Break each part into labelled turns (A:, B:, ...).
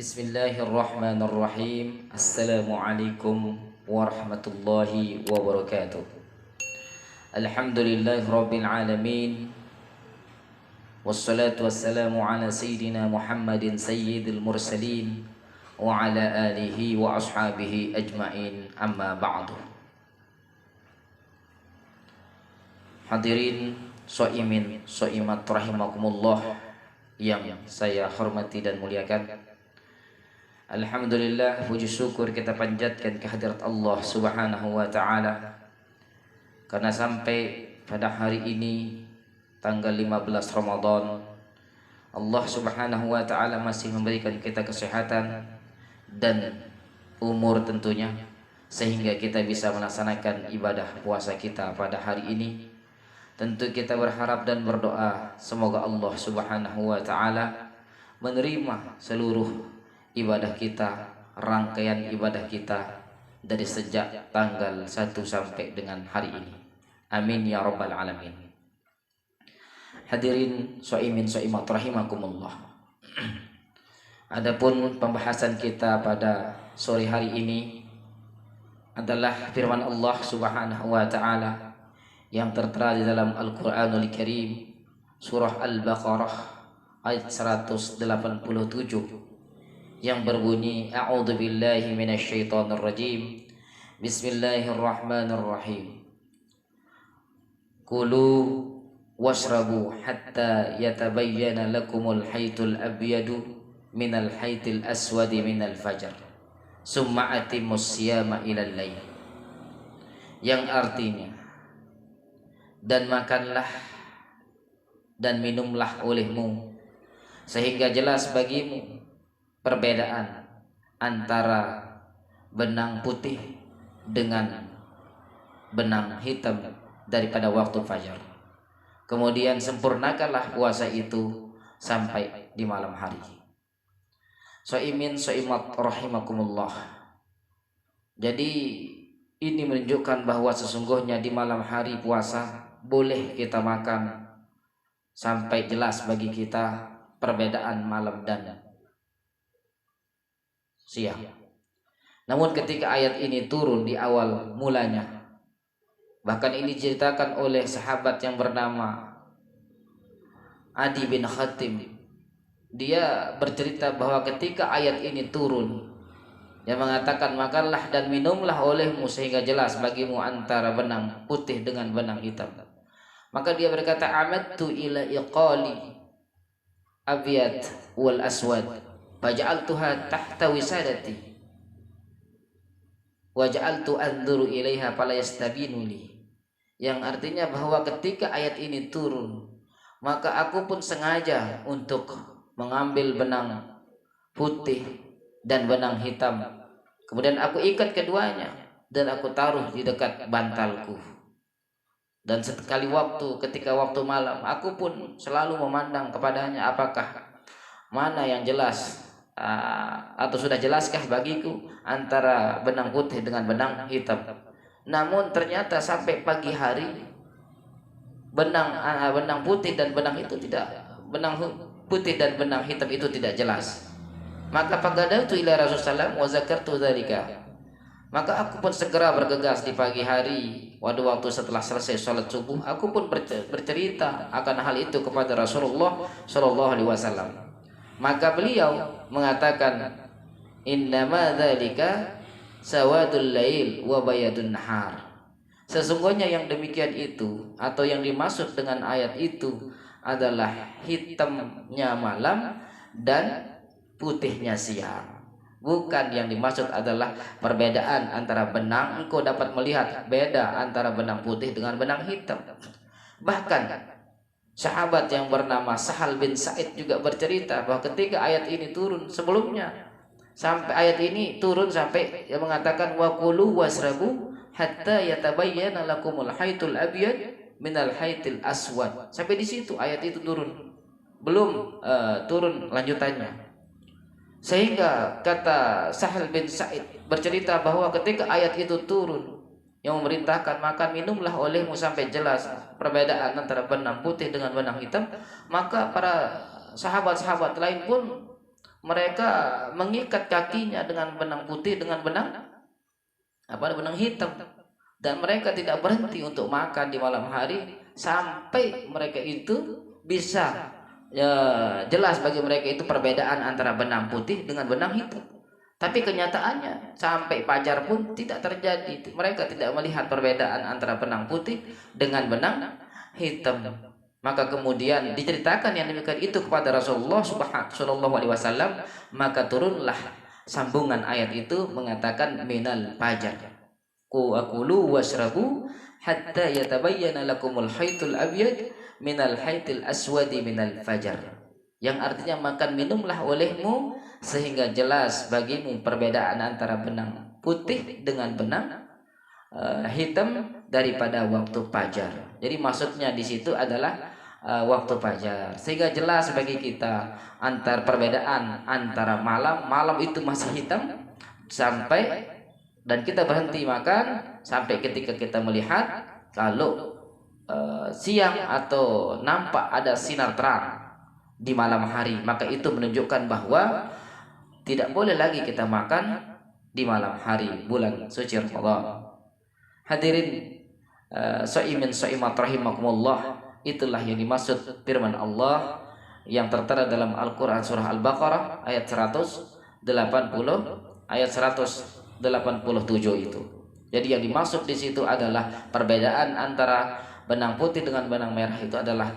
A: Bismillahirrahmanirrahim. Assalamualaikum warahmatullahi wabarakatuh. Alhamdulillahirabbil alamin. Wassalatu wassalamu ala sayyidina Muhammadin sayyidil mursalin wa ala alihi wa ashabihi ajmain. Amma ba'du. Hadirin shaimin shaimat rahimakumullah yang saya hormati dan muliakan. Alhamdulillah, puji syukur kita panjatkan kehadirat Allah Subhanahu wa taala karena sampai pada hari ini tanggal 15 Ramadan Allah Subhanahu wa taala masih memberikan kita kesehatan dan umur tentunya sehingga kita bisa melaksanakan ibadah puasa kita pada hari ini. Tentu kita berharap dan berdoa semoga Allah Subhanahu wa taala menerima seluruh ibadah kita, rangkaian ibadah kita dari sejak tanggal 1 sampai dengan hari ini. Amin ya rabbal alamin. Hadirin shaimin shaimat rahimakumullah. Adapun pembahasan kita pada sore hari ini adalah firman Allah Subhanahu wa taala yang tertera di dalam Al-Qur'anul Karim, surah Al-Baqarah ayat 187 yang berbunyi a'udzu billahi minasyaitonir rajim. Bismillahirrahmanirrahim. Kulu washrabu hatta yatabayyana lakumul haytul abyadu minal haytil aswadi minal fajr. Summa atimmus siyama ilal lail. Yang artinya, dan makanlah dan minumlah olehmu sehingga jelas bagimu perbedaan antara benang putih dengan benang hitam daripada waktu fajar. Kemudian sempurnakanlah puasa itu sampai di malam hari. Shaimin shaimat rahimakumullah. Jadi ini menunjukkan bahwa sesungguhnya di malam hari puasa boleh kita makan sampai jelas bagi kita perbedaan malam dan siang. Namun ketika ayat ini turun di awal mulanya, bahkan ini diceritakan oleh sahabat yang bernama Adi bin Khatim. Dia bercerita bahwa ketika ayat ini turun, dia mengatakan makanlah dan minumlah olehmu sehingga jelas bagimu antara benang putih dengan benang hitam. Maka dia berkata amadtu ila iqali abyad wal aswad faj'altuha tahta wisadati waj'altu anzuru ilaiha fala yastabinu li. Yang artinya bahwa ketika ayat ini turun, maka aku pun sengaja untuk mengambil benang putih dan benang hitam, kemudian aku ikat keduanya dan aku taruh di dekat bantalku. Dan sekali waktu ketika waktu malam, aku pun selalu memandang kepadanya apakah mana yang jelas atau sudah jelaskah bagiku antara benang putih dengan benang hitam. Namun ternyata sampai pagi hari benang putih dan benang hitam itu tidak jelas. Maka fagadatu ila Rasulullah wa zakartu dzalika. Maka aku pun segera bergegas di pagi hari pada waktu setelah selesai sholat subuh, aku pun bercerita akan hal itu kepada Rasulullah Shallallahu alaihi wasallam. Maka beliau mengatakan innama dzalika sawadul lail wa bayadun nahar. Sesungguhnya yang demikian itu atau yang dimaksud dengan ayat itu adalah hitamnya malam dan putihnya siang. Bukan yang dimaksud adalah perbedaan antara benang. Engkau dapat melihat beda antara benang putih dengan benang hitam. Bahkan sahabat yang bernama Sahal bin Sa'id juga bercerita bahwa ketika ayat ini turun, sebelumnya sampai ayat ini turun sampai yang mengatakan wa kulu wasrabu hatta yatabayyana lakumul haytul abyad minal haytil aswad. Sampai di situ ayat itu turun. Belum turun lanjutannya. Sehingga kata Sahal bin Sa'id bercerita bahwa ketika ayat itu turun yang memerintahkan makan minumlah olehmu sampai jelas perbedaan antara benang putih dengan benang hitam, maka para sahabat-sahabat lain pun mereka mengikat kakinya dengan benang putih dengan benang hitam, dan mereka tidak berhenti untuk makan di malam hari sampai mereka itu bisa jelas bagi mereka itu perbedaan antara benang putih dengan benang hitam. Tapi kenyataannya sampai fajar pun tidak terjadi. Mereka tidak melihat perbedaan antara benang putih dengan benang hitam. Maka kemudian diceritakan yang demikian itu kepada Rasulullah Shallallahu Alaihi Wasallam. Maka turunlah sambungan ayat itu mengatakan minal fajar. Akulu washrabu hatta yatabayyana lakumul khaytul abyad minal khaytil aswadi minal fajar. Yang artinya makan minumlah olehmu sehingga jelas bagimu perbedaan antara benang putih dengan benang hitam daripada waktu fajar. Jadi maksudnya di situ adalah waktu fajar, sehingga jelas bagi kita antar perbedaan antara malam itu masih hitam sampai dan kita berhenti makan sampai ketika kita melihat kalau siang atau nampak ada sinar terang di malam hari, maka itu menunjukkan bahwa tidak boleh lagi kita makan di malam hari bulan suci Ramadan. Hadirin shaimin shaimat rahimakumullah, itulah yang dimaksud firman Allah yang tertera dalam Al-Qur'an surah Al-Baqarah ayat 180 ayat 187 itu. Jadi yang dimaksud di situ adalah perbedaan antara benang putih dengan benang merah itu adalah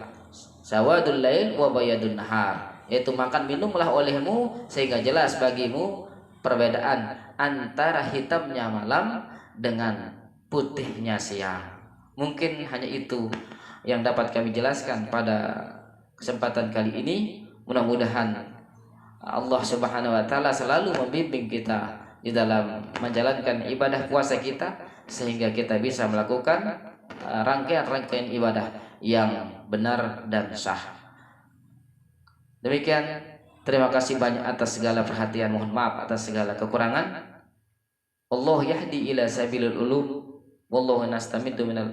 A: sawadul lail wa bayadun nahar, yaitu makan minumlah olehmu sehingga jelas bagimu perbedaan antara hitamnya malam dengan putihnya siang. Mungkin hanya itu yang dapat kami jelaskan pada kesempatan kali ini. Mudah-mudahan Allah Subhanahu wa taala selalu membimbing kita di dalam menjalankan ibadah puasa kita sehingga kita bisa melakukan rangkaian-rangkaian ibadah yang benar dan sah. Demikian, terima kasih banyak atas segala perhatian, mohon maaf atas segala kekurangan. Allah yahdi ila sabilil ulum wallahu nastamiddu minal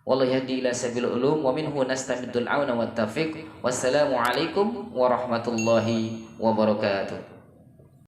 A: wallahu yahdi ila sabilil ulum wa minhu nastamiddul auna wat taufiq. Wassalamu alaikum warahmatullahi wabarakatuh.